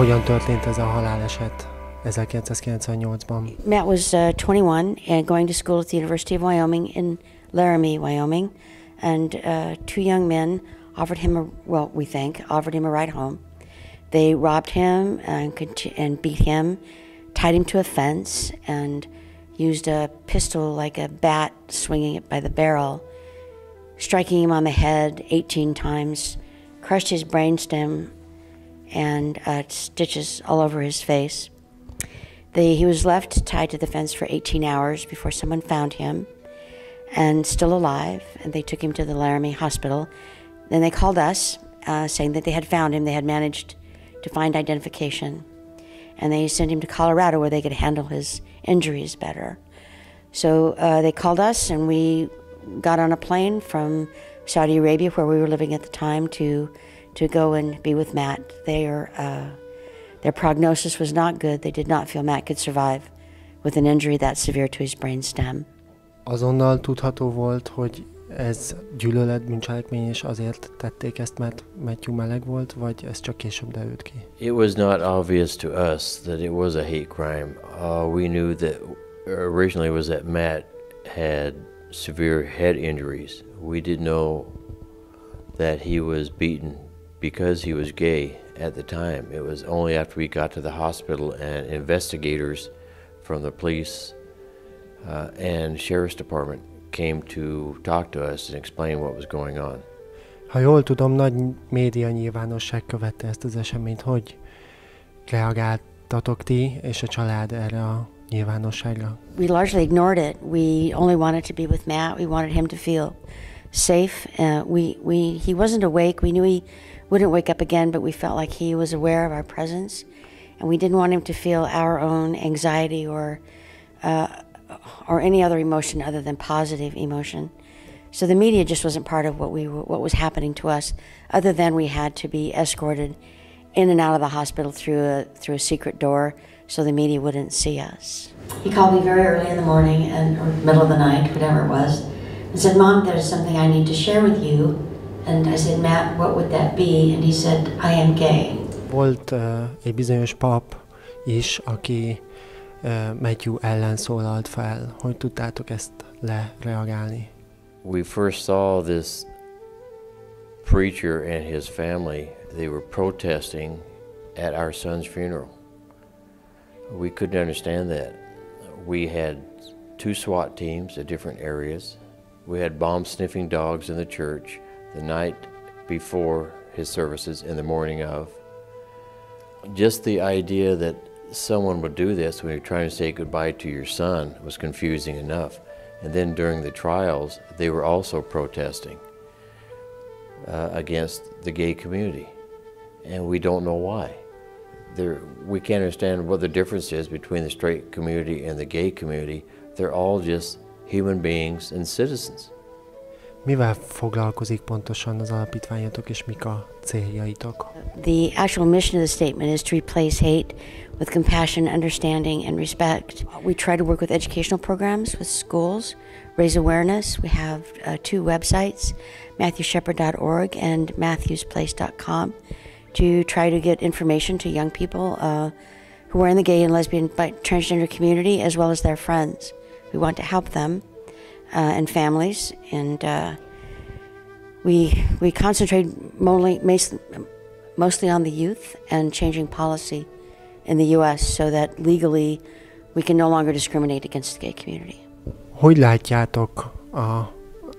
Hogyan történt ez a haláleset 1998-ban? Matt was 21 and going to school at the University of Wyoming in Laramie, Wyoming, and two young men offered him a ride home. They robbed him and beat him, tied him to a fence, and used a pistol like a bat, swinging it by the barrel, striking him on the head 18 times, crushed his brainstem, and stitches all over his face. He was left tied to the fence for 18 hours before someone found him, and still alive, and they took him to the Laramie Hospital. Then they called us, saying that they had found him. They had managed to find identification, and they sent him to Colorado where they could handle his injuries better. So they called us, and we got on a plane from Saudi Arabia, where we were living at the time, to go and be with Matt. Their prognosis was not good. They did not feel Matt could survive with an injury that severe to his brainstem. Azonnal tudható volt, hogy ez gyűlölet bűncselekmény, és azért tették ezt, mert Matthew meleg volt, vagy ez csak később derült ki? It was not obvious to us that it was a hate crime. We knew that originally was that Matt had severe head injuries. We didn't know that he was beaten because he was gay at the time. It was only after we got to the hospital and investigators from the police and sheriff's department came to talk to us and explain what was going on. Ha jól tudom, nagy média nyilvánosság követte ezt az eseményt. Hogy reagáltatok ti és a család erre a nyilvánosságra? We largely ignored it. We only wanted to be with Matt. We wanted him to feel safe. He wasn't awake. We knew he wouldn't wake up again, but we felt like he was aware of our presence, and we didn't want him to feel our own anxiety or any other emotion other than positive emotion. So the media just wasn't part of what was happening to us, other than we had to be escorted in and out of the hospital through a secret door so the media wouldn't see us. He called me very early in the morning or middle of the night, whatever it was, and said, "Mom, there's something I need to share with you." And I said, "Matt, what would that be?" And he said, "I am gay." Volt egy bizonyos pap is, aki Matthew ellen szólalt fel. Hogy tudtátok ezt lereagálni? We first saw this preacher and his family. They were protesting at our son's funeral. We couldn't understand that. We had 2 SWAT teams at different areas. We had bomb-sniffing dogs in the church the night before his services and the morning of. Just the idea that someone would do this when you're trying to say goodbye to your son was confusing enough. And then during the trials, they were also protesting against the gay community. And we don't know why. We can't understand what the difference is between the straight community and the gay community. They're all just human beings and citizens. Mivel foglalkozik pontosan az alapítványotok, és mik a céljaitok? The actual mission of the statement is to replace hate with compassion, understanding, and respect. We try to work with educational programs, with schools, raise awareness. We have 2 websites, MatthewShepard.org and MatthewsPlace.com, to try to get information to young people who are in the gay and lesbian, transgender community, as well as their friends. We want to help them and families, and we concentrate mostly on the youth and changing policy in the U.S. so that legally we can no longer discriminate against the gay community. Hogy látjátok a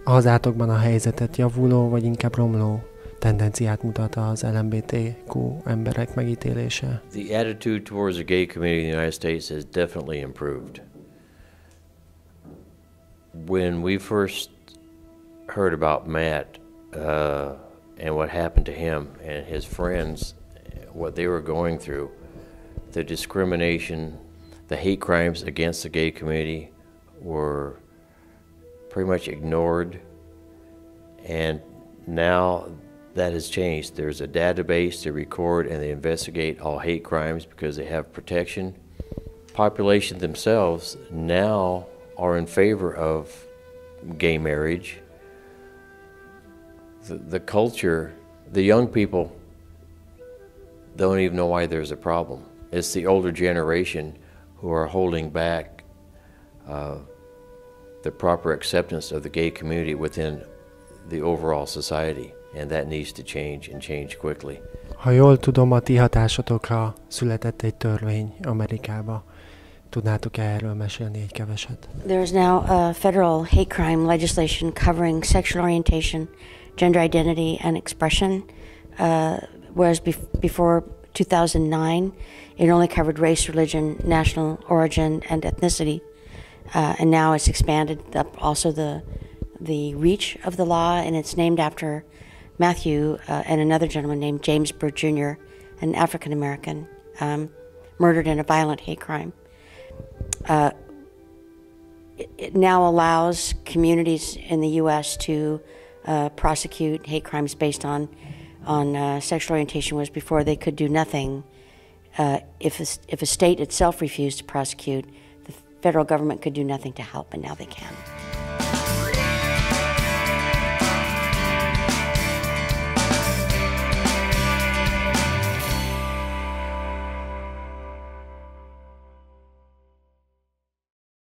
hazátokban a helyzetet? Javuló vagy inkább romló tendenciát mutat az LMBTQ emberek megítélése? The attitude towards the gay community in the United States has definitely improved. When we first heard about Matt and what happened to him and his friends, what they were going through, the discrimination, the hate crimes against the gay community were pretty much ignored, and now that has changed. There's a database to record and they investigate all hate crimes because they have protection. Population themselves now are in favor of gay marriage. The culture, the young people don't even know why there's a problem. It's the older generation who are holding back the proper acceptance of the gay community within the overall society, and that needs to change and change quickly. Ha jól tudom, a ti hatásotokra született egy törvény Amerikába. Tudnátok erről mesélni egy keveset? There is now a federal hate crime legislation covering sexual orientation, gender identity, and expression, whereas before 2009, it only covered race, religion, national origin, and ethnicity. And now it's expanded up also the reach of the law, and it's named after Matthew and another gentleman named James Byrd Jr., an African American, murdered in a violent hate crime. It now allows communities in the U.S. to prosecute hate crimes based on sexual orientation, whereas before they could do nothing. If a state itself refused to prosecute, the federal government could do nothing to help, and now they can.